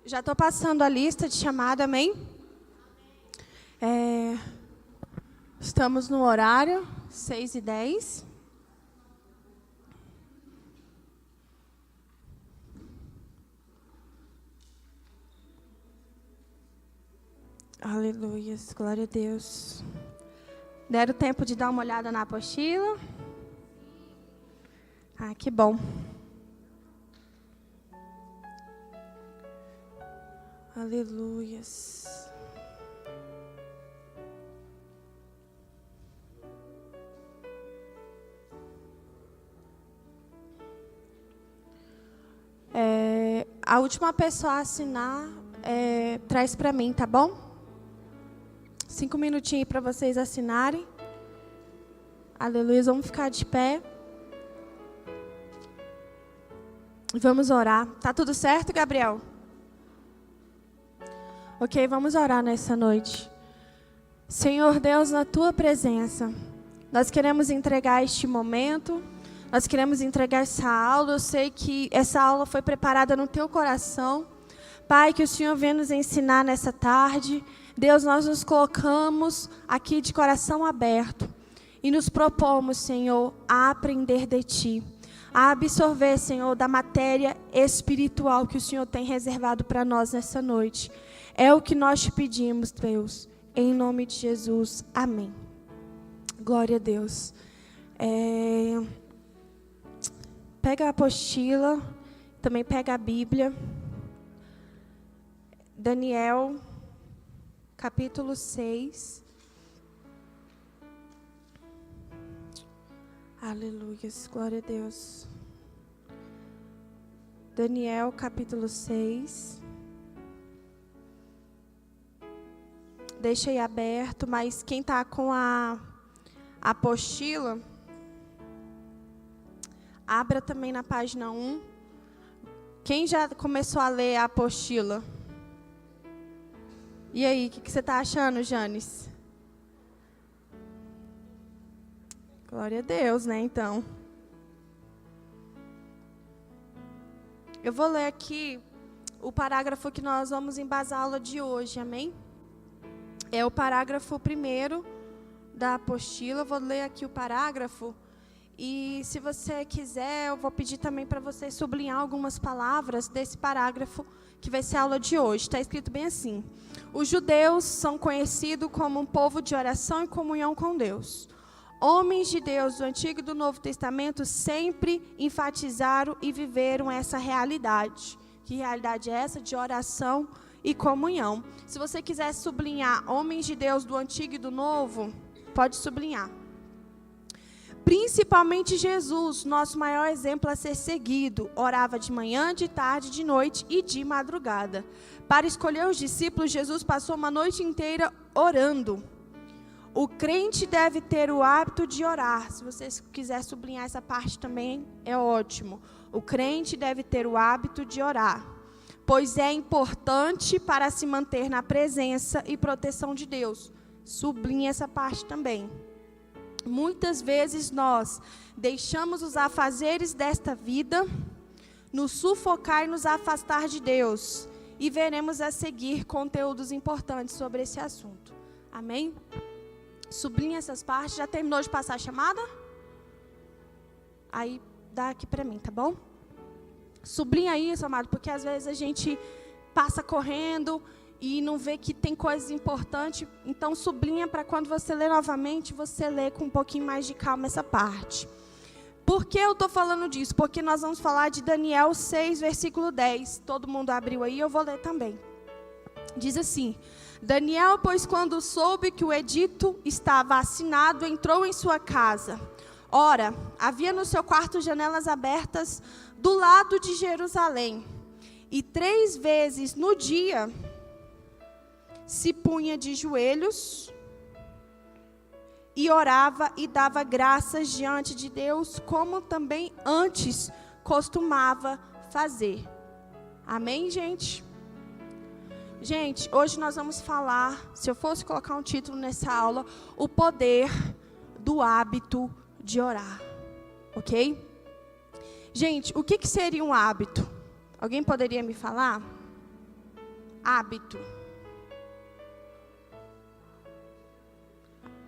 Já estou passando a lista de chamada, amém? Estamos no horário, 6h10. Aleluia, glória a Deus. Deram tempo de dar uma olhada na apostila? Ah, que bom. Aleluias. A última pessoa a assinar, traz para mim, tá bom? 5 minutinhos para vocês assinarem. Aleluia, vamos ficar de pé. Vamos orar. Tá tudo certo, Gabriel? Ok, vamos orar nessa noite. Senhor Deus, na Tua presença, nós queremos entregar este momento, nós queremos entregar essa aula. Eu sei que essa aula foi preparada no Teu coração. Pai, que o Senhor venha nos ensinar nessa tarde. Deus, nós nos colocamos aqui de coração aberto e nos propomos, Senhor, a aprender de Ti, a absorver, Senhor, da matéria espiritual que o Senhor tem reservado para nós nessa noite. É o que nós te pedimos, Deus, em nome de Jesus. Amém. Glória a Deus. Pega a apostila, também pega a Bíblia. Daniel, capítulo 6. Aleluia, glória a Deus. Daniel, capítulo 6. Deixa aí aberto, mas quem está com a apostila, abra também na página 1. Quem já começou a ler a apostila? E aí, o que você está achando, Janes? Glória a Deus, né, então. Eu vou ler aqui o parágrafo que nós vamos embasar a aula de hoje, amém? É o parágrafo 1º da apostila. Eu vou ler aqui o parágrafo. E se você quiser, eu vou pedir também para você sublinhar algumas palavras desse parágrafo, que vai ser a aula de hoje. Está escrito bem assim: os judeus são conhecidos como um povo de oração e comunhão com Deus. Homens de Deus do Antigo e do Novo Testamento sempre enfatizaram e viveram essa realidade. Que realidade é essa? De oração e comunhão. Se você quiser sublinhar homens de Deus do Antigo e do Novo, pode sublinhar. Principalmente Jesus, nosso maior exemplo a ser seguido, orava de manhã, de tarde, de noite e de madrugada. Para escolher os discípulos, Jesus passou uma noite inteira orando. O crente deve ter o hábito de orar. Se você quiser sublinhar essa parte também, é ótimo. O crente deve ter o hábito de orar, pois é importante para se manter na presença e proteção de Deus. Sublinhe essa parte também. Muitas vezes nós deixamos os afazeres desta vida nos sufocar e nos afastar de Deus. E veremos a seguir conteúdos importantes sobre esse assunto. Amém? Sublinhe essas partes. Já terminou de passar a chamada? Aí dá aqui para mim, tá bom? Sublinha isso, amado, porque às vezes a gente passa correndo e não vê que tem coisas importantes. Então sublinha para quando você ler novamente, você lê com um pouquinho mais de calma essa parte. Por que eu estou falando disso? Porque nós vamos falar de Daniel 6, versículo 10. Todo mundo abriu aí, eu vou ler também. Diz assim: Daniel, pois quando soube que o edito estava assinado, entrou em sua casa. Ora, havia no seu quarto janelas abertas do lado de Jerusalém. E 3 vezes no dia se punha de joelhos e orava e dava graças diante de Deus, como também antes costumava fazer. Amém, gente? Gente, hoje nós vamos falar, se eu fosse colocar um título nessa aula, o poder do hábito de orar, ok? Gente, o que seria um hábito? Alguém poderia me falar? hábito.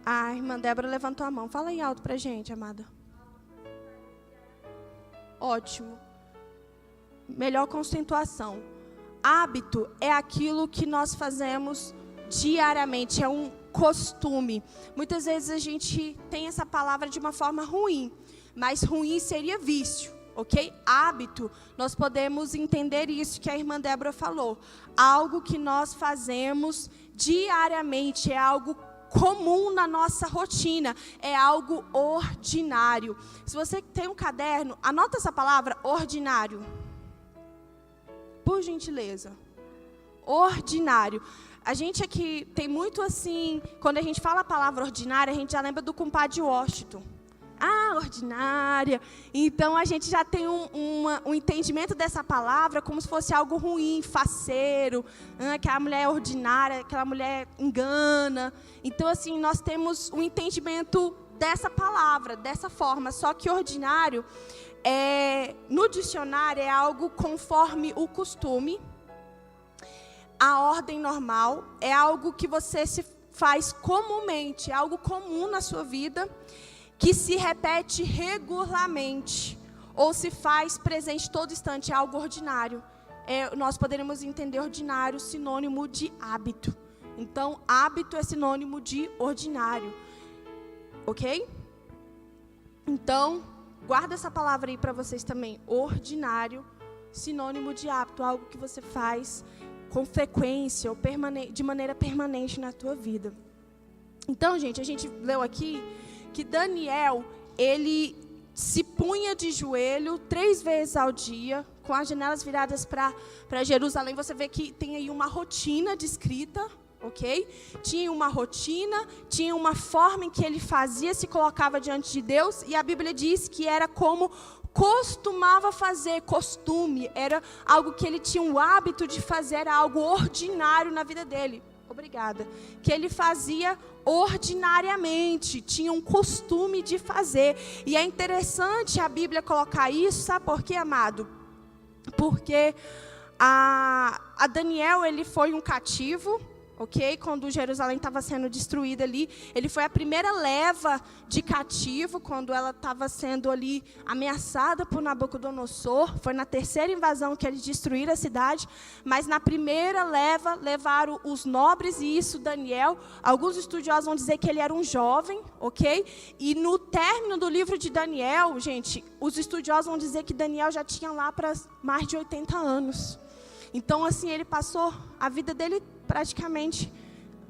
A irmã Débora levantou a mão. Fala aí alto pra gente, amada. Ótimo. Melhor conceituação. Hábito é aquilo que nós fazemos diariamente, é um costume. Muitas vezes a gente tem essa palavra de uma forma ruim, mas ruim seria vício, ok? Hábito, nós podemos entender isso que a irmã Débora falou. Algo que nós fazemos diariamente, é algo comum na nossa rotina, é algo ordinário. Se você tem um caderno, anota essa palavra, ordinário. Por gentileza. Ordinário. A gente aqui tem muito assim, quando a gente fala a palavra ordinária, a gente já lembra do compadre Washington. Ah, ordinária. Então, a gente já tem um entendimento dessa palavra como se fosse algo ruim, faceiro. Aquela mulher é ordinária, aquela mulher engana. Então, assim, nós temos um entendimento dessa palavra, dessa forma. Só que ordinário, no dicionário, é algo conforme o costume, a ordem normal, é algo que você se faz comumente, é algo comum na sua vida, que se repete regularmente, ou se faz presente todo instante, é algo ordinário. Nós poderíamos entender ordinário sinônimo de hábito. Então, hábito é sinônimo de ordinário. Ok? Então, guarda essa palavra aí para vocês também. Ordinário, sinônimo de hábito, algo que você faz com frequência ou de maneira permanente na tua vida. Então, gente, a gente leu aqui que Daniel, ele se punha de joelho 3 vezes ao dia, com as janelas viradas para Jerusalém. Você vê que tem aí uma rotina descrita, ok? Tinha uma rotina, tinha uma forma em que ele fazia, se colocava diante de Deus, e a Bíblia diz que era como costumava fazer, costume, era algo que ele tinha o hábito de fazer, era algo ordinário na vida dele. Obrigada. Que ele fazia ordinariamente, tinha um costume de fazer. E é interessante a Bíblia colocar isso, sabe por quê, amado? Porque a Daniel, ele foi um cativo, ok? Quando Jerusalém estava sendo destruída ali, ele foi a primeira leva de cativo, quando ela estava sendo ali ameaçada por Nabucodonosor. Foi na 3ª invasão que eles destruíram a cidade, mas na primeira leva, levaram os nobres, e isso Daniel, alguns estudiosos vão dizer que ele era um jovem, ok? E no término do livro de Daniel, gente, os estudiosos vão dizer que Daniel já tinha lá para mais de 80 anos. Então, assim, ele passou a vida dele praticamente,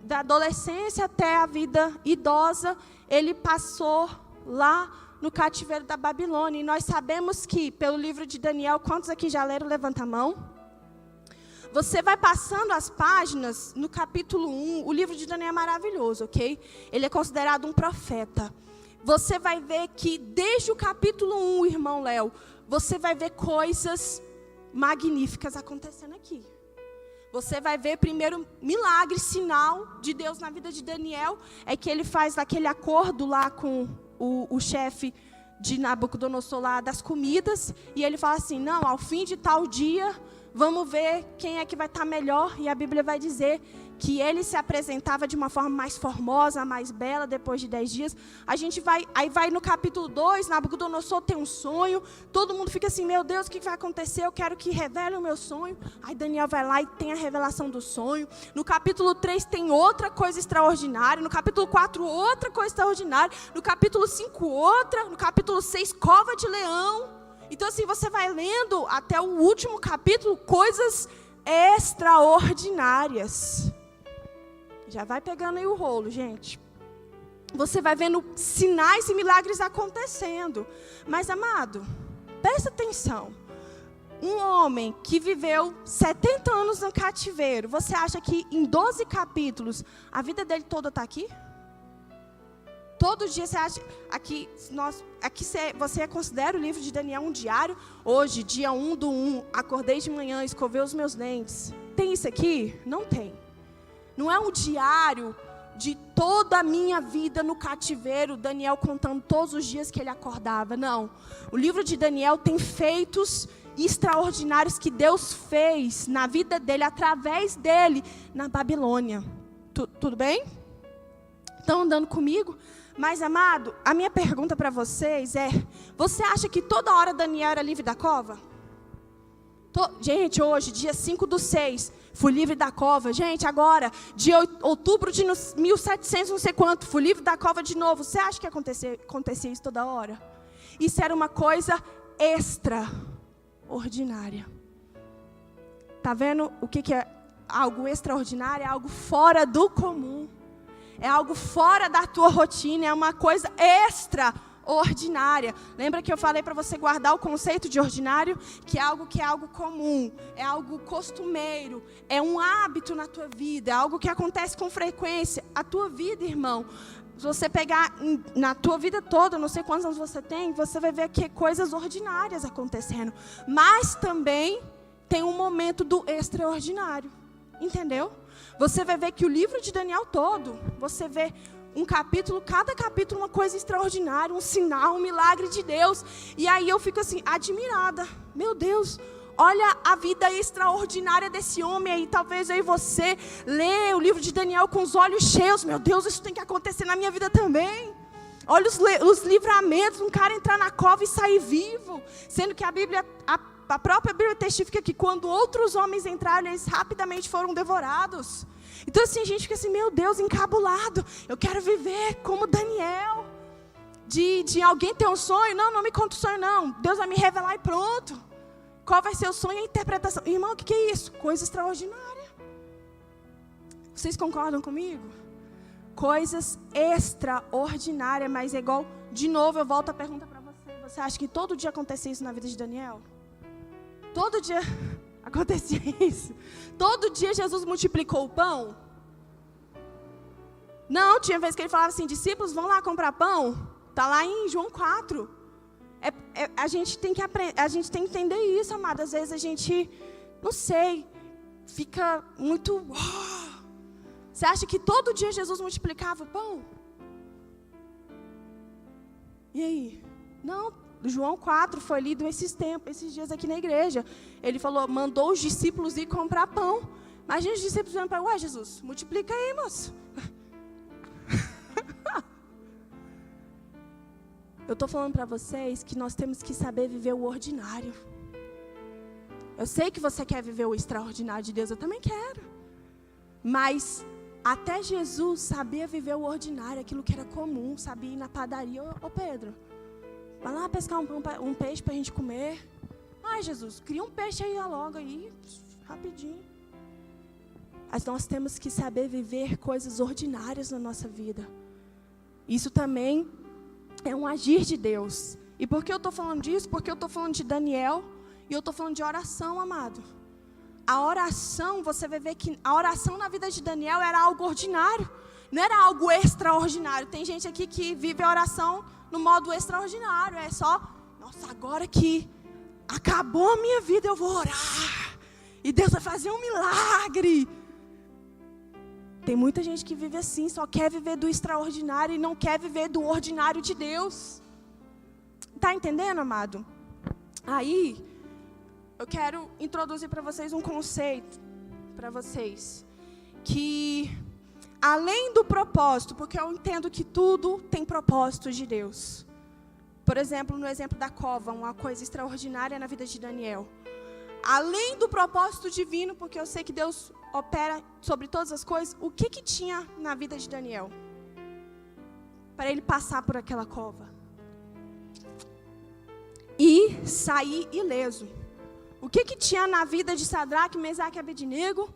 da adolescência até a vida idosa, ele passou lá no cativeiro da Babilônia. E nós sabemos que, pelo livro de Daniel, quantos aqui já leram? Levanta a mão. Você vai passando as páginas, no capítulo 1, o livro de Daniel é maravilhoso, ok? Ele é considerado um profeta. Você vai ver que, desde o capítulo 1, irmão Léo, você vai ver coisas magníficas acontecendo aqui. Você vai ver primeiro milagre, sinal de Deus na vida de Daniel, é que ele faz aquele acordo lá com o chefe de Nabucodonosor lá das comidas, e ele fala assim, não, ao fim de tal dia, vamos ver quem é que vai estar melhor, e a Bíblia vai dizer que ele se apresentava de uma forma mais formosa, mais bela, depois de 10 dias. Aí vai no capítulo 2, Nabucodonosor tem um sonho, todo mundo fica assim, meu Deus, o que vai acontecer? Eu quero que revele o meu sonho. Aí Daniel vai lá e tem a revelação do sonho. No capítulo 3 tem outra coisa extraordinária, no capítulo 4 outra coisa extraordinária, no capítulo 5 outra, no capítulo 6 cova de leão. Então assim, você vai lendo até o último capítulo, coisas extraordinárias. Já vai pegando aí o rolo, gente. Você vai vendo sinais e milagres acontecendo. Mas, amado, presta atenção. Um homem que viveu 70 anos no cativeiro, você acha que em 12 capítulos, a vida dele toda está aqui? Todo dia você acha... Você considera o livro de Daniel um diário? Hoje, dia 1/1, acordei de manhã, escovei os meus dentes. Tem isso aqui? Não tem. Não é um diário de toda a minha vida no cativeiro, Daniel contando todos os dias que ele acordava. Não. O livro de Daniel tem feitos extraordinários que Deus fez na vida dele, através dele, na Babilônia. Tudo bem? Estão andando comigo? Mas, amado, a minha pergunta para vocês é: você acha que toda hora Daniel era livre da cova? Gente, hoje, dia 5/6, fui livre da cova. Gente, agora, dia outubro de 1700, não sei quanto, fui livre da cova de novo. Você acha que acontecia isso toda hora? Isso era uma coisa extraordinária. Tá vendo o que é algo extraordinário? É algo fora do comum. É algo fora da tua rotina, é uma coisa extraordinária. Lembra que eu falei para você guardar o conceito de ordinário? Que é algo comum, é algo costumeiro, é um hábito na tua vida, é algo que acontece com frequência. A tua vida, irmão, se você pegar na tua vida toda, não sei quantos anos você tem, você vai ver aqui coisas ordinárias acontecendo. Mas também tem um momento do extraordinário, entendeu? Você vai ver que o livro de Daniel todo, você vê um capítulo, cada capítulo uma coisa extraordinária, um sinal, um milagre de Deus. E aí eu fico assim, admirada. Meu Deus, olha a vida extraordinária desse homem aí. Talvez eu e você lê o livro de Daniel com os olhos cheios. Meu Deus, isso tem que acontecer na minha vida também. Olha os livramentos, um cara entrar na cova e sair vivo. Sendo que a própria Bíblia testifica que quando outros homens entraram, eles rapidamente foram devorados. Então assim, a gente fica assim, meu Deus, encabulado. Eu quero viver como Daniel. De alguém ter um sonho. Não me conta o sonho não. Deus vai me revelar e pronto. Qual vai ser o sonho e a interpretação? Irmão, o que é isso? Coisa extraordinária. Vocês concordam comigo? Coisas extraordinárias, mas é igual, de novo eu volto a pergunta para você. Você acha que todo dia acontecia isso na vida de Daniel? Todo dia acontecia isso? Todo dia Jesus multiplicou o pão? Não, tinha vez que ele falava assim, discípulos, vão lá comprar pão. Está lá em João 4. A gente tem que aprender, a gente tem que entender isso, amado. Às vezes a gente, não sei, fica muito... Você acha que todo dia Jesus multiplicava o pão? E aí? Não, João 4 foi lido esses dias aqui na igreja. Ele falou, mandou os discípulos ir comprar pão. Imagina os discípulos falando para ele, ué, Jesus, multiplica aí, moço. Eu estou falando para vocês que nós temos que saber viver o ordinário. Eu sei que você quer viver o extraordinário de Deus, eu também quero. Mas até Jesus sabia viver o ordinário, aquilo que era comum, sabia ir na padaria. Ô Pedro, vai lá pescar um peixe para a gente comer. Ai, Jesus, cria um peixe aí logo, aí, rapidinho. Mas nós temos que saber viver coisas ordinárias na nossa vida. Isso também é um agir de Deus. E por que eu estou falando disso? Porque eu estou falando de Daniel e eu estou falando de oração, amado. A oração, você vai ver que a oração na vida de Daniel era algo ordinário. Não era algo extraordinário. Tem gente aqui que vive a oração no modo extraordinário. É só, nossa, agora que acabou a minha vida, eu vou orar. E Deus vai fazer um milagre. Tem muita gente que vive assim, só quer viver do extraordinário e não quer viver do ordinário de Deus. Está entendendo, amado? Aí, eu quero introduzir para vocês um conceito, para vocês, que além do propósito, porque eu entendo que tudo tem propósito de Deus. Por exemplo, no exemplo da cova, uma coisa extraordinária na vida de Daniel. Além do propósito divino, porque eu sei que Deus opera sobre todas as coisas, o que tinha na vida de Daniel? Para ele passar por aquela cova. E sair ileso. O que tinha na vida de Sadraque, Mesaque e Abednego?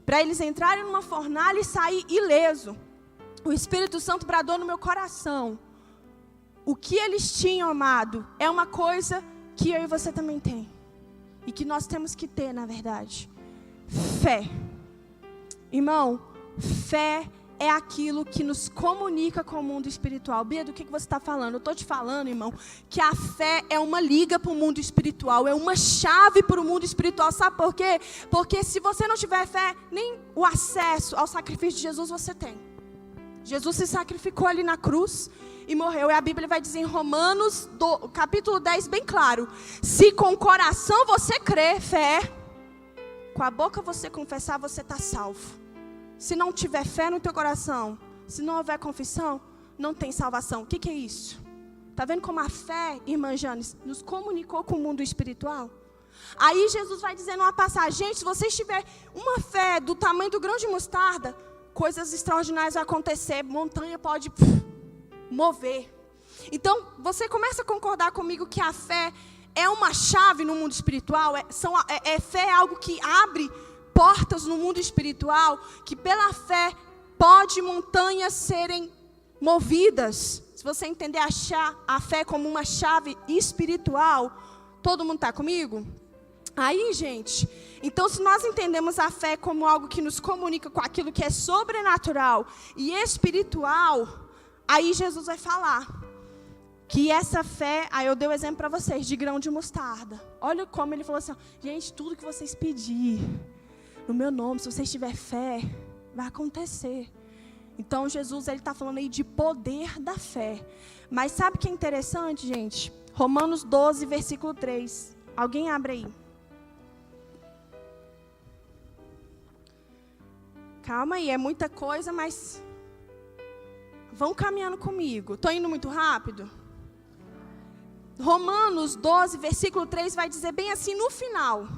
Para eles entrarem numa fornalha e sair ileso. O Espírito Santo bradou no meu coração. O que eles tinham, amado, é uma coisa que eu e você também tem. E que nós temos que ter, na verdade. Fé. Irmão, fé é aquilo que nos comunica com o mundo espiritual. Bia, do que você está falando? Eu estou te falando, irmão, que a fé é uma liga para o mundo espiritual. É uma chave para o mundo espiritual. Sabe por quê? Porque se você não tiver fé, nem o acesso ao sacrifício de Jesus você tem. Jesus se sacrificou ali na cruz e morreu. E a Bíblia vai dizer em Romanos, capítulo 10, bem claro. Se com o coração você crê, fé, com a boca você confessar, você está salvo. Se não tiver fé no teu coração, se não houver confissão, não tem salvação. O que é isso? Está vendo como a fé, irmã Janes, nos comunicou com o mundo espiritual? Aí Jesus vai dizer numa passagem, gente, se vocês tiverem uma fé do tamanho do grão de mostarda, coisas extraordinárias vão acontecer, montanha pode mover. Então, você começa a concordar comigo que a fé é uma chave no mundo espiritual? Fé é algo que abre portas no mundo espiritual, que pela fé pode montanhas serem movidas. Se você entender a fé como uma chave espiritual, todo mundo está comigo? Aí, gente, então se nós entendemos a fé como algo que nos comunica com aquilo que é sobrenatural e espiritual, aí Jesus vai falar que essa fé, aí eu dei o exemplo para vocês, de grão de mostarda. Olha como ele falou assim, gente, tudo que vocês pedirem no meu nome, se vocês tiverem fé, vai acontecer. Então Jesus, ele está falando aí de poder da fé. Mas sabe o que é interessante, gente? Romanos 12, versículo 3. Alguém abre aí. Calma aí, é muita coisa, mas vão caminhando comigo. Estou indo muito rápido? Romanos 12, versículo 3 vai dizer bem assim no final.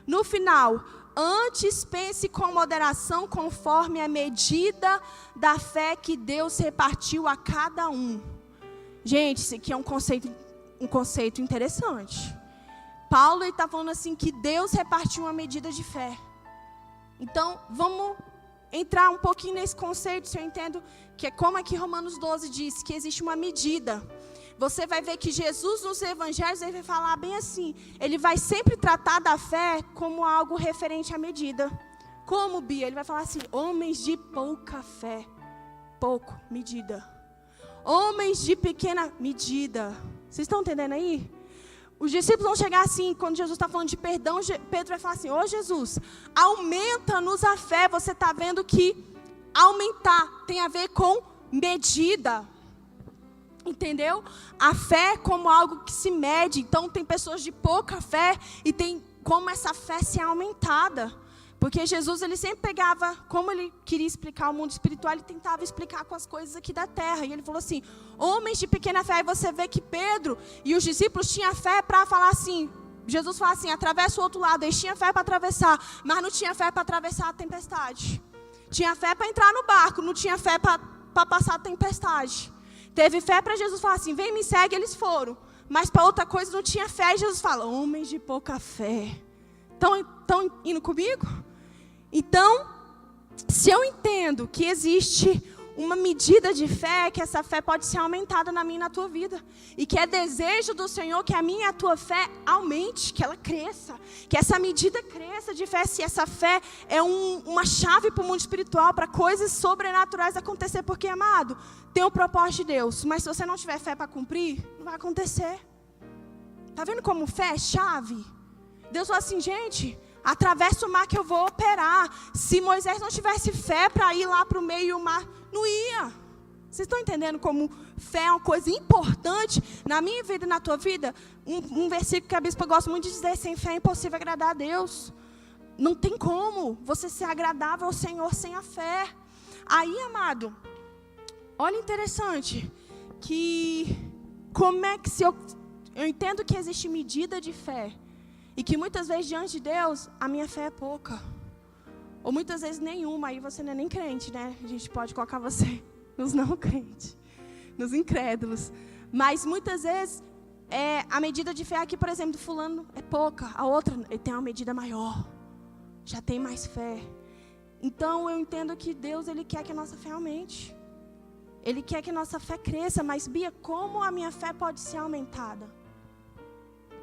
No final, antes pense com moderação conforme a medida da fé que Deus repartiu a cada um. Gente, isso aqui é um conceito interessante. Paulo está falando assim que Deus repartiu uma medida de fé. Então, vamos entrar um pouquinho nesse conceito, se eu entendo que é como aqui Romanos 12 diz, que existe uma medida. Você vai ver que Jesus nos evangelhos, ele vai falar bem assim, ele vai sempre tratar da fé como algo referente à medida. Como, Bia? Ele vai falar assim, homens de pouca fé, pouco, medida. Homens de pequena medida. Vocês estão entendendo aí? Os discípulos vão chegar assim, quando Jesus está falando de perdão, Pedro vai falar assim, ô Jesus, aumenta-nos a fé. Você está vendo que aumentar tem a ver com medida. Entendeu? A fé como algo que se mede. Então tem pessoas de pouca fé e tem como essa fé ser aumentada. Porque Jesus, ele sempre pegava, como ele queria explicar o mundo espiritual, ele tentava explicar com as coisas aqui da terra. E ele falou assim, homens de pequena fé. E você vê que Pedro e os discípulos tinham fé para falar assim, Jesus fala assim, atravessa o outro lado. Eles tinham fé para atravessar, mas não tinha fé para atravessar a tempestade. Tinha fé para entrar no barco, não tinha fé para passar a tempestade. Teve fé para Jesus falar assim, vem, me segue, eles foram. Mas para outra coisa não tinha fé, e Jesus fala, homens de pouca fé. Estão indo comigo? Então, se eu entendo que existe uma medida de fé, que essa fé pode ser aumentada na minha e na tua vida. E que é desejo do Senhor que a minha e a tua fé aumente, que ela cresça. Que essa medida cresça de fé, se essa fé é uma chave para o mundo espiritual, para coisas sobrenaturais acontecer. Porque, amado, tem o propósito de Deus. Mas se você não tiver fé para cumprir, não vai acontecer. Está vendo como fé é chave? Deus falou assim, gente, atravessa o mar que eu vou operar. Se Moisés não tivesse fé para ir lá para o meio do mar, não ia. Vocês estão entendendo como fé é uma coisa importante na minha vida e na tua vida? Um versículo que a bispa gosta muito de dizer, sem fé é impossível agradar a Deus. Não tem como você ser agradável ao Senhor sem a fé. Aí, amado, olha interessante, que como é que se eu entendo que existe medida de fé, e que muitas vezes diante de Deus, a minha fé é pouca. Ou muitas vezes nenhuma, aí você não é nem crente, né? A gente pode colocar você nos não crentes, nos incrédulos. Mas muitas vezes, a medida de fé aqui, por exemplo, do fulano é pouca. A outra, ele tem uma medida maior. Já tem mais fé. Então, eu entendo que Deus, ele quer que a nossa fé aumente. Ele quer que a nossa fé cresça. Mas, Bia, como a minha fé pode ser aumentada?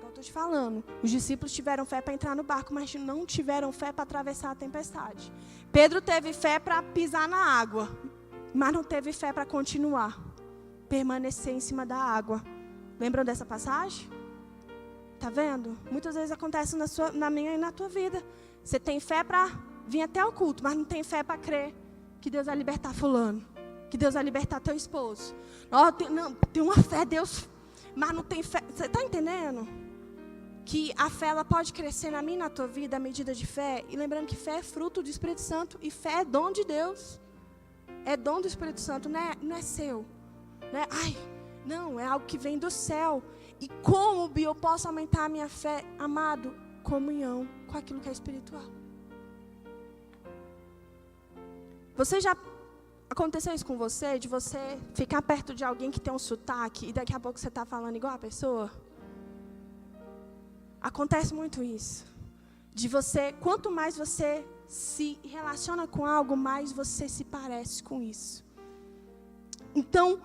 Estou te falando, os discípulos tiveram fé para entrar no barco, mas não tiveram fé para atravessar a tempestade. Pedro teve fé para pisar na água, mas não teve fé para continuar, permanecer em cima da água. Lembram dessa passagem? Tá vendo? Muitas vezes acontece na minha e na tua vida. Você tem fé para vir até o culto, mas não tem fé para crer que Deus vai libertar fulano. que Deus vai libertar teu esposo. Oh, tem uma fé, Deus, mas não tem fé. Você está entendendo? Que a fé ela pode crescer na minha e na tua vida à medida de fé. E lembrando que fé é fruto do Espírito Santo. E fé é dom de Deus. É dom do Espírito Santo, não é seu. Não, é algo que vem do céu. E como eu posso aumentar a minha fé, amado? Comunhão com aquilo que é espiritual. Você já aconteceu isso com você? De você ficar perto de alguém que tem um sotaque e daqui a pouco você está falando igual a pessoa? Acontece muito isso. De você, quanto mais você se relaciona com algo, mais você se parece com isso. Então,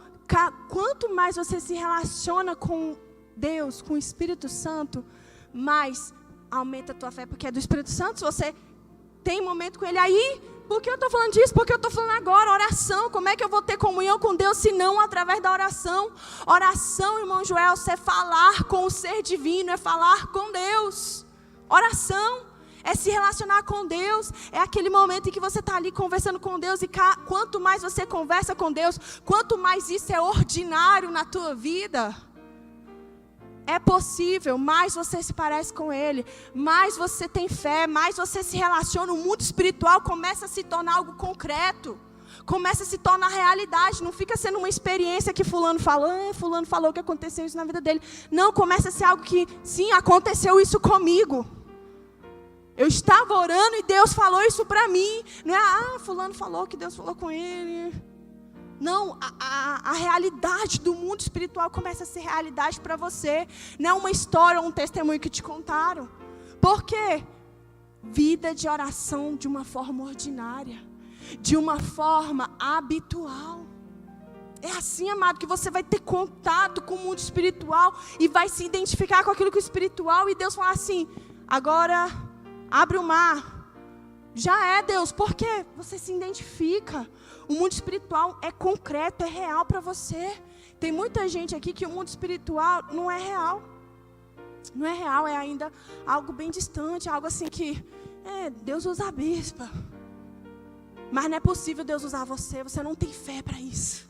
quanto mais você se relaciona com Deus, com o Espírito Santo, mais aumenta a tua fé, porque é do Espírito Santo. Se você tem momento com Ele aí, por que eu estou falando disso? Porque eu estou falando agora, oração. Como é que eu vou ter comunhão com Deus, se não através da oração? Oração, irmão Joel, é falar com o ser divino, é falar com Deus. Oração é se relacionar com Deus, é aquele momento em que você está ali conversando com Deus, e quanto mais você conversa com Deus, quanto mais isso é ordinário na tua vida, é possível, mais você se parece com Ele, mais você tem fé, mais você se relaciona, o mundo espiritual começa a se tornar algo concreto, começa a se tornar realidade, não fica sendo uma experiência que fulano falou que aconteceu isso na vida dele, não, começa a ser algo que, sim, aconteceu isso comigo, eu estava orando e Deus falou isso para mim, não é, fulano falou que Deus falou com ele. Não, a realidade do mundo espiritual começa a ser realidade para você. Não é uma história ou um testemunho que te contaram. Por quê? Vida de oração de uma forma ordinária. De uma forma habitual. É assim, amado, que você vai ter contato com o mundo espiritual. E vai se identificar com aquilo que é espiritual. E Deus fala assim, agora abre o mar. Já é, Deus, por quê? Você se identifica. O mundo espiritual é concreto, é real para você. Tem muita gente aqui que o mundo espiritual não é real. Não é real, é ainda algo bem distante, algo assim que, Deus usa a bispa. Mas não é possível Deus usar você não tem fé para isso.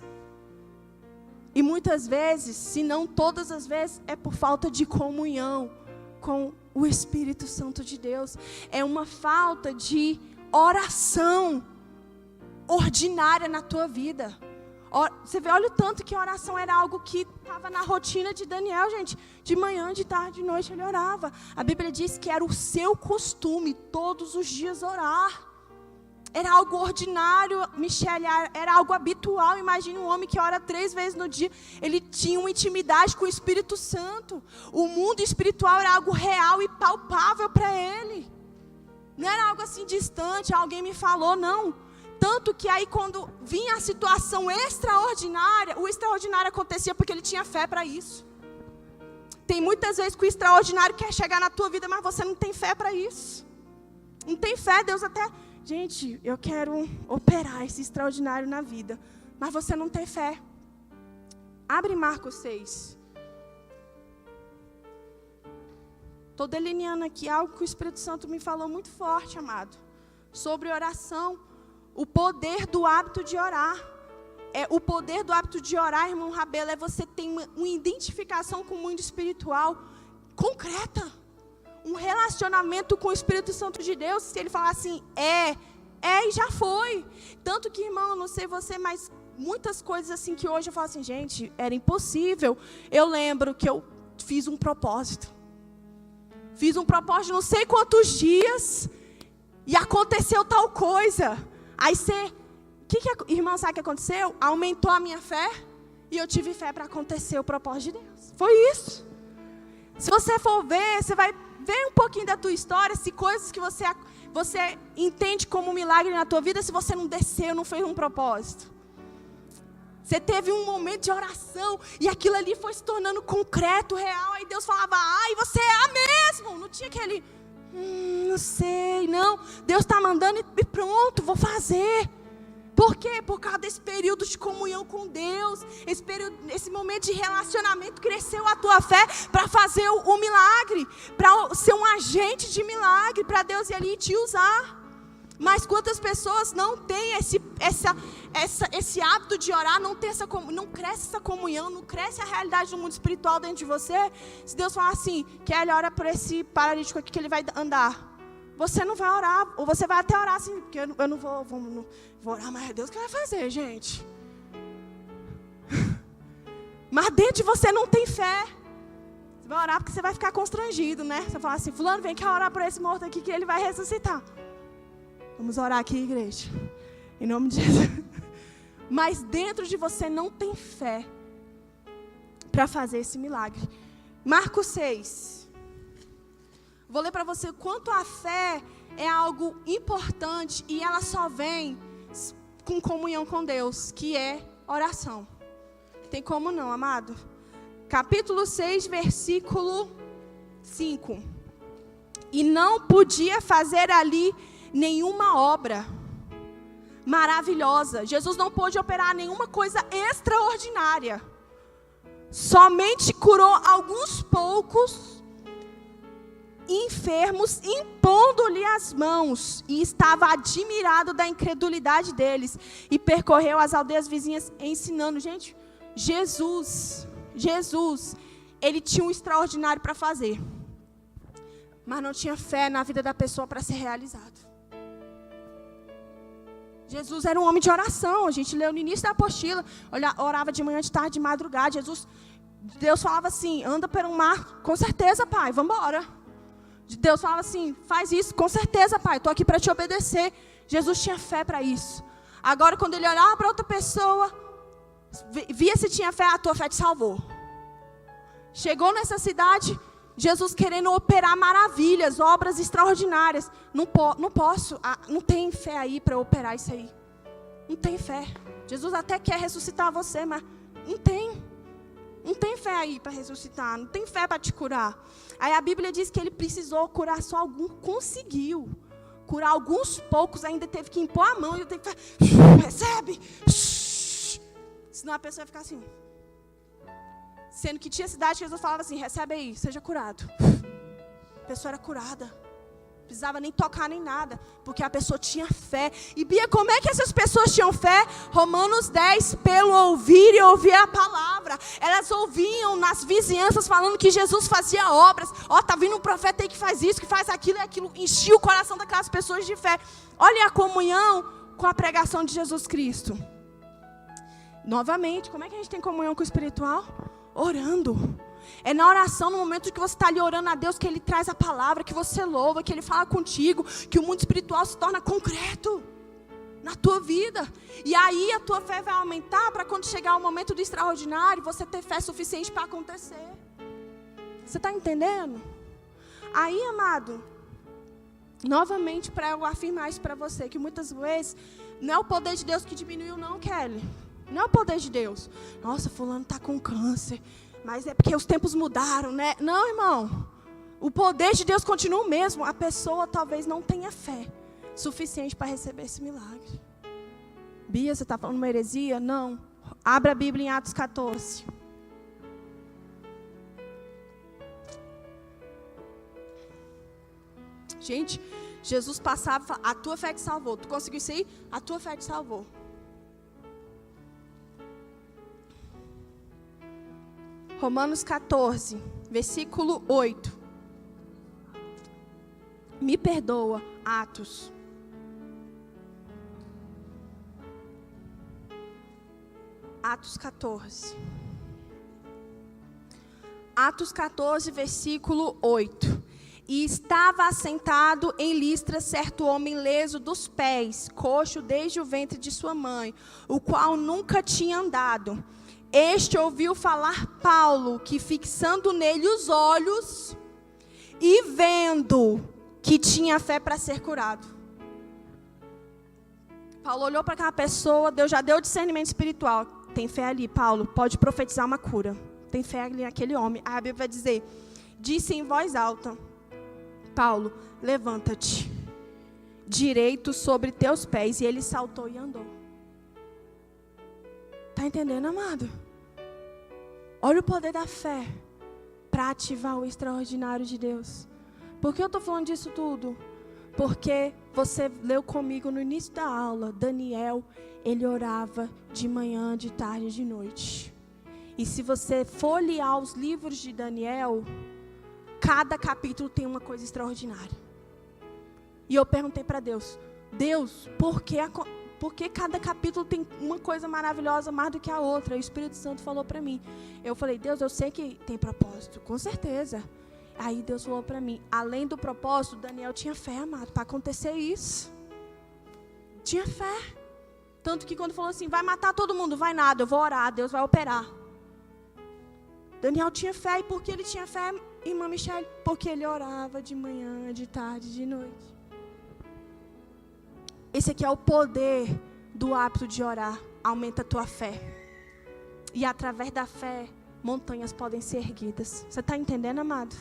E muitas vezes, se não todas as vezes, é por falta de comunhão com o Espírito Santo de Deus. É uma falta de oração ordinária na tua vida. Você vê, olha o tanto que a oração era algo que estava na rotina de Daniel, gente. De manhã, de tarde, de noite ele orava. A Bíblia diz que era o seu costume todos os dias orar. Era algo ordinário, Michele, era algo habitual. Imagine um homem que ora 3 vezes no dia. Ele tinha uma intimidade com o Espírito Santo. O mundo espiritual era algo real e palpável para ele. Não era algo assim distante, alguém me falou, não. Tanto que aí quando vinha a situação extraordinária, o extraordinário acontecia porque ele tinha fé para isso. Tem muitas vezes que o extraordinário quer chegar na tua vida, mas você não tem fé para isso. Não tem fé, Deus até... Gente, eu quero operar esse extraordinário na vida, mas você não tem fé. Abre Marcos 6. Estou delineando aqui algo que o Espírito Santo me falou muito forte, amado. Sobre oração. O poder do hábito de orar. O poder do hábito de orar, irmão Rabelo, é você ter uma identificação com o mundo espiritual concreta. Um relacionamento com o Espírito Santo de Deus. Se ele falar assim, e já foi. Tanto que, irmão, não sei você, mas muitas coisas assim que hoje eu falo assim, gente, era impossível. Eu lembro que eu fiz um propósito. Fiz um propósito não sei quantos dias e aconteceu tal coisa. Aí irmão, sabe o que aconteceu? Aumentou a minha fé e eu tive fé para acontecer o propósito de Deus. Foi isso. Se você for ver, você vai ver um pouquinho da tua história, se coisas que você entende como um milagre na tua vida, se você não desceu, não fez um propósito. Você teve um momento de oração e aquilo ali foi se tornando concreto, real. Aí Deus falava, e você é mesmo. Não tinha aquele, não sei, não. Deus está mandando e pronto, vou fazer. Por quê? Por causa desse período de comunhão com Deus. Esse momento de relacionamento cresceu a tua fé para fazer o milagre. Para ser um agente de milagre. Para Deus ir ali e te usar. Mas quantas pessoas não têm esse hábito de orar, não cresce essa comunhão, não cresce a realidade do mundo espiritual dentro de você? Se Deus falar assim, Kelly, ora por esse paralítico aqui que ele vai andar. Você não vai orar, ou você vai até orar assim, porque eu não vou orar, mas é Deus que vai fazer, gente. Mas dentro de você não tem fé. Você vai orar porque você vai ficar constrangido, né? Você vai falar assim, fulano, vem cá orar por esse morto aqui que ele vai ressuscitar. Vamos orar aqui, igreja. Em nome de Jesus. Mas dentro de você não tem fé para fazer esse milagre. Marcos 6. Vou ler para você o quanto a fé é algo importante e ela só vem com comunhão com Deus, que é oração. Tem como não, amado? Capítulo 6, versículo 5. E não podia fazer ali nenhuma obra maravilhosa. Jesus não pôde operar nenhuma coisa extraordinária. Somente curou alguns poucos enfermos, impondo-lhe as mãos, e estava admirado da incredulidade deles, e percorreu as aldeias vizinhas ensinando. Gente, Jesus, ele tinha um extraordinário para fazer, mas não tinha fé na vida da pessoa para ser realizado. Jesus era um homem de oração, a gente leu no início da apostila, orava de manhã, de tarde, de madrugada. Deus falava assim, anda pelo mar, com certeza, pai, vamos embora. Deus falava assim, faz isso, com certeza, pai, estou aqui para te obedecer. Jesus tinha fé para isso. Agora, quando ele olhava para outra pessoa, via se tinha fé, a tua fé te salvou. Chegou nessa cidade, Jesus querendo operar maravilhas, obras extraordinárias. Não posso, não tem fé aí para operar isso aí. Não tem fé. Jesus até quer ressuscitar você, mas não tem. Não tem fé aí para ressuscitar, não tem fé para te curar. Aí a Bíblia diz que ele precisou curar só alguns, conseguiu. Curar alguns poucos, ainda teve que impor a mão, e teve que falar, recebe. Senão a pessoa ia ficar assim. Sendo que tinha cidade que Jesus falava assim, recebe aí, seja curado. A pessoa era curada. Não precisava nem tocar nem nada, porque a pessoa tinha fé. E Bia, como é que essas pessoas tinham fé? Romanos 10, pelo ouvir e ouvir a palavra. Elas ouviam nas vizinhanças falando que Jesus fazia obras. Tá vindo um profeta aí que faz isso, que faz aquilo e aquilo. Enchia o coração daquelas pessoas de fé. Olha a comunhão com a pregação de Jesus Cristo. Novamente, como é que a gente tem comunhão com o espiritual? Orando. É na oração, no momento que você está ali orando a Deus, que Ele traz a palavra, que você louva, que Ele fala contigo, que o mundo espiritual se torna concreto na tua vida. E aí a tua fé vai aumentar para quando chegar o momento do extraordinário, você ter fé suficiente para acontecer. Você está entendendo? Aí, amado, novamente para eu afirmar isso para você, que muitas vezes não é o poder de Deus que diminuiu não, Kelly. Não é o poder de Deus. Nossa, fulano está com câncer. Mas é porque os tempos mudaram, né? Não, irmão. O poder de Deus continua o mesmo. A pessoa talvez não tenha fé suficiente para receber esse milagre. Bia, você está falando uma heresia? Não. Abra a Bíblia em Atos 14. Gente, Jesus passava e falava, a tua fé te salvou. Tu conseguiu isso aí? A tua fé te salvou. Romanos 14, versículo 8. Me perdoa, Atos. Atos 14. Atos 14, versículo 8. E estava assentado em Listra certo homem leso dos pés, coxo desde o ventre de sua mãe, o qual nunca tinha andado. Este ouviu falar Paulo, que fixando nele os olhos e vendo que tinha fé para ser curado. Paulo olhou para aquela pessoa, Deus já deu discernimento espiritual. Tem fé ali, Paulo, pode profetizar uma cura. Tem fé ali naquele homem. Aí a Bíblia vai dizer, disse em voz alta, Paulo, levanta-te, direito sobre teus pés. E ele saltou e andou. Está entendendo, amado? Olha o poder da fé para ativar o extraordinário de Deus. Por que eu estou falando disso tudo? Porque você leu comigo no início da aula, Daniel, ele orava de manhã, de tarde e de noite. E se você folhear os livros de Daniel, cada capítulo tem uma coisa extraordinária. E eu perguntei para Deus, por que cada capítulo tem uma coisa maravilhosa mais do que a outra? E o Espírito Santo falou para mim. Eu falei, Deus, eu sei que tem propósito, com certeza. Aí Deus falou para mim, além do propósito, Daniel tinha fé, amado, para acontecer isso. Tinha fé. Tanto que quando falou assim, vai matar todo mundo, vai nada, eu vou orar, Deus vai operar. Daniel tinha fé, e por que ele tinha fé, irmã Michele? Porque ele orava de manhã, de tarde, de noite. Esse aqui é o poder do hábito de orar. Aumenta a tua fé. E através da fé, montanhas podem ser erguidas. Você está entendendo, amado?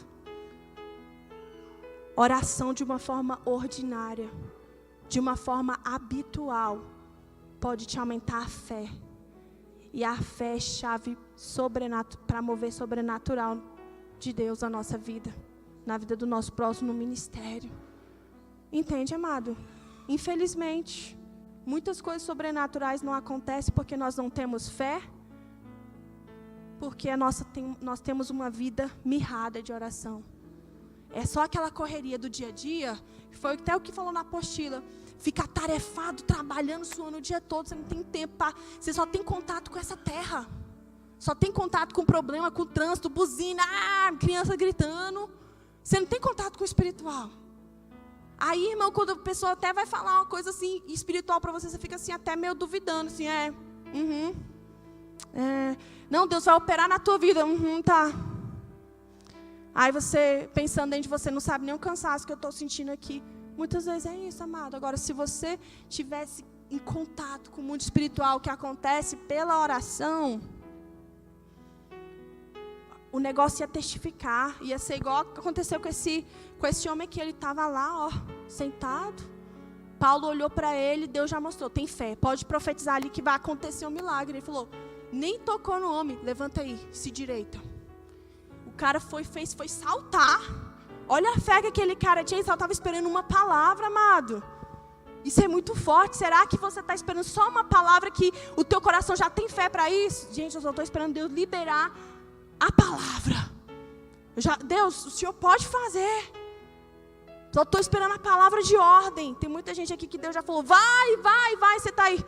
Oração de uma forma ordinária, de uma forma habitual, pode te aumentar a fé. E a fé é chave para mover sobrenatural de Deus na nossa vida, na vida do nosso próximo, no ministério. Entende, amado? Infelizmente, muitas coisas sobrenaturais não acontecem porque nós não temos fé, porque nós temos uma vida mirrada de oração. É só aquela correria do dia a dia, foi até o que falou na apostila, fica atarefado, trabalhando, suando o dia todo, você não tem tempo, você só tem contato com essa terra, só tem contato com problema, com trânsito, buzina, criança gritando, você não tem contato com o espiritual. Aí, irmão, quando a pessoa até vai falar uma coisa assim, espiritual para você, você fica assim, até meio duvidando, assim, não, Deus vai operar na tua vida, tá. Aí você, pensando dentro de você, não sabe nem o cansaço que eu estou sentindo aqui. Muitas vezes é isso, amado. Agora, se você tivesse em contato com o mundo espiritual, que acontece pela oração, o negócio ia testificar, ia ser igual aconteceu com esse homem que ele estava lá, sentado. Paulo olhou para ele, Deus já mostrou, tem fé, pode profetizar ali que vai acontecer um milagre. Ele falou, nem tocou no homem, levanta aí, se direita. O cara foi saltar. Olha a fé que aquele cara tinha, ele só estava esperando uma palavra, amado. Isso é muito forte. Será que você está esperando só uma palavra que o teu coração já tem fé para isso? Gente, eu só estou esperando Deus liberar a palavra. Deus, o Senhor pode fazer. Só estou esperando a palavra de ordem. Tem muita gente aqui que Deus já falou, vai, você está aí.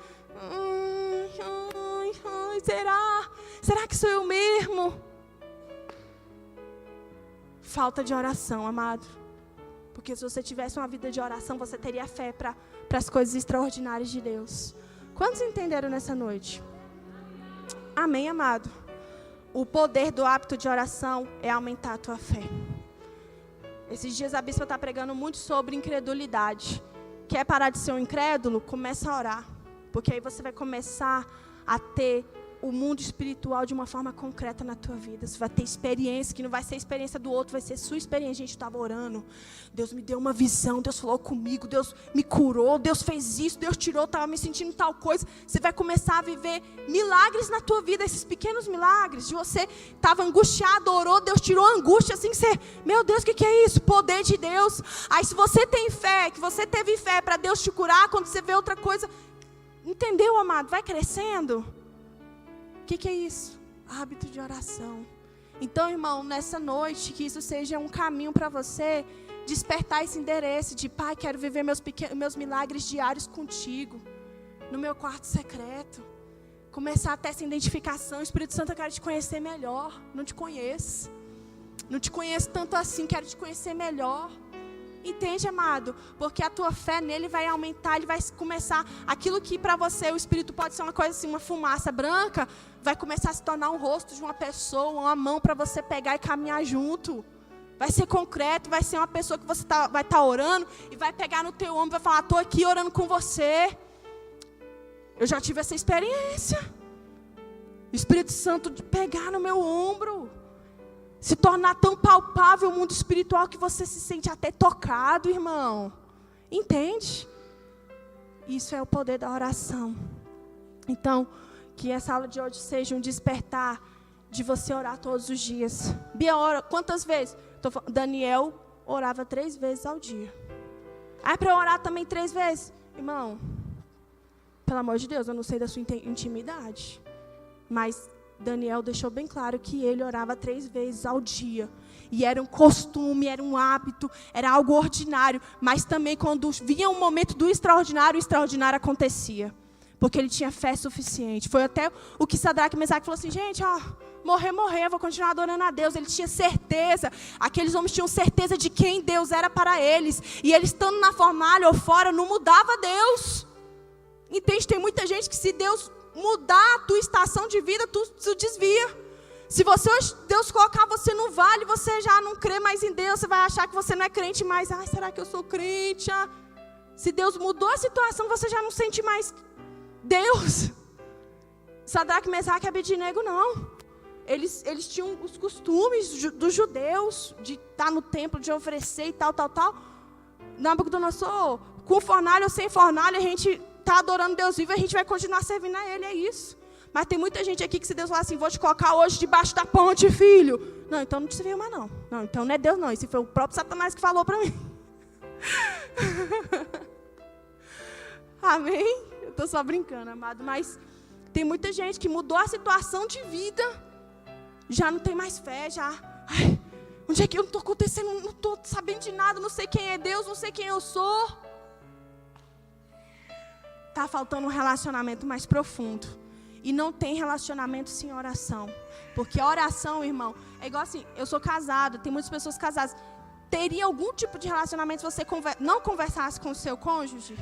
Será que sou eu mesmo? Falta de oração, amado. Porque se você tivesse uma vida de oração, você teria fé para as coisas extraordinárias de Deus. Quantos entenderam nessa noite? Amém, amado? O poder do hábito de oração é aumentar a tua fé. Esses dias a bispa está pregando muito sobre incredulidade. Quer parar de ser um incrédulo? Começa a orar. Porque aí você vai começar a ter o mundo espiritual de uma forma concreta na tua vida. Você vai ter experiência, que não vai ser a experiência do outro, vai ser sua experiência. A gente estava orando, Deus me deu uma visão, Deus falou comigo, Deus me curou, Deus fez isso, Deus tirou, estava me sentindo tal coisa. Você vai começar a viver milagres na tua vida, esses pequenos milagres. De você estava angustiado, orou, Deus tirou a angústia, assim, meu Deus, o que é isso? Poder de Deus. Aí se você tem fé, que você teve fé para Deus te curar, quando você vê outra coisa, entendeu, amado? Vai crescendo. O que é isso? Hábito de oração. Então, irmão, nessa noite, que isso seja um caminho para você despertar esse endereço de, Pai, quero viver meus milagres diários contigo, no meu quarto secreto. Começar a ter essa identificação. Espírito Santo, eu quero te conhecer melhor. Não te conheço. Não te conheço tanto assim, quero te conhecer melhor. Entende, amado? Porque a tua fé nele vai aumentar, ele vai começar, aquilo que para você o Espírito pode ser uma coisa assim, uma fumaça branca, vai começar a se tornar um rosto de uma pessoa, uma mão para você pegar e caminhar junto. Vai ser concreto, vai ser uma pessoa que você vai estar orando e vai pegar no teu ombro e vai falar, estou aqui orando com você. Eu já tive essa experiência. O Espírito Santo de pegar no meu ombro. Se tornar tão palpável o mundo espiritual que você se sente até tocado, irmão. Entende? Isso é o poder da oração. Então, que essa aula de hoje seja um despertar de você orar todos os dias. Bia ora quantas vezes? Daniel orava 3 vezes ao dia. Aí para eu orar também 3 vezes. Irmão, pelo amor de Deus, eu não sei da sua intimidade. Mas Daniel deixou bem claro que ele orava 3 vezes ao dia. E era um costume, era um hábito, era algo ordinário. Mas também quando vinha um momento do extraordinário, o extraordinário acontecia. Porque ele tinha fé suficiente. Foi até o que Sadraque e Mesaque falou assim, gente, morrer, eu vou continuar adorando a Deus. Ele tinha certeza, aqueles homens tinham certeza de quem Deus era para eles. E eles estando na fornalha ou fora, não mudava Deus. Entende? Tem muita gente que se Deus mudar a tua estação de vida, tu desvia. Se Deus colocar você no vale, você já não crê mais em Deus, você vai achar que você não é crente mais. Será que eu sou crente? Se Deus mudou a situação, você já não sente mais Deus. Sadraque, Mesaque e Abednego não. Eles tinham os costumes dos judeus, de estar no templo, de oferecer e tal. Nabucodonosor, com fornalha ou sem fornalha, a gente está adorando Deus vivo, a gente vai continuar servindo a Ele, é isso. Mas tem muita gente aqui que se Deus falar assim, vou te colocar hoje debaixo da ponte, filho. Não, então não te serviu mais não. Não, então não é Deus não, esse foi o próprio Satanás que falou para mim. Amém? Eu estou só brincando, amado, mas tem muita gente que mudou a situação de vida, já não tem mais fé, onde é que eu não estou acontecendo, não estou sabendo de nada, não sei quem é Deus, não sei quem eu sou. Está faltando um relacionamento mais profundo. E não tem relacionamento sem oração. Porque a oração, irmão, é igual assim, eu sou casado, tem muitas pessoas casadas. Teria algum tipo de relacionamento se você não conversasse com o seu cônjuge?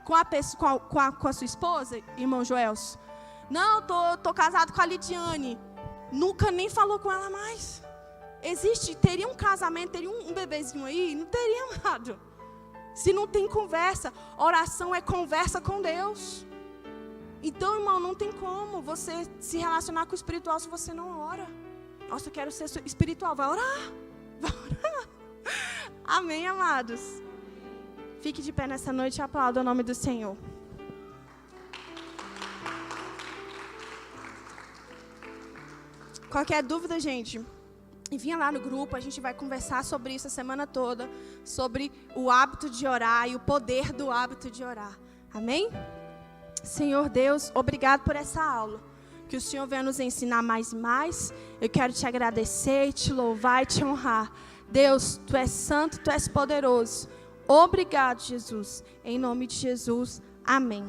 Com a sua esposa, irmão Joelso? Não, tô casado com a Lidiane. Nunca nem falou com ela mais. Teria um casamento, teria um bebezinho aí? Não teria, amado. Se não tem conversa, oração é conversa com Deus. Então, irmão, não tem como você se relacionar com o espiritual se você não ora. Nossa, eu quero ser espiritual. Vai orar. Vai orar. Amém, amados? Fique de pé nessa noite e aplauda o nome do Senhor. Qualquer dúvida, gente, vinha lá no grupo, a gente vai conversar sobre isso a semana toda, sobre o hábito de orar e o poder do hábito de orar. Amém? Senhor Deus, obrigado por essa aula. Que o Senhor venha nos ensinar mais e mais. Eu quero te agradecer, te louvar e te honrar. Deus, Tu és santo, Tu és poderoso. Obrigado, Jesus. Em nome de Jesus, amém.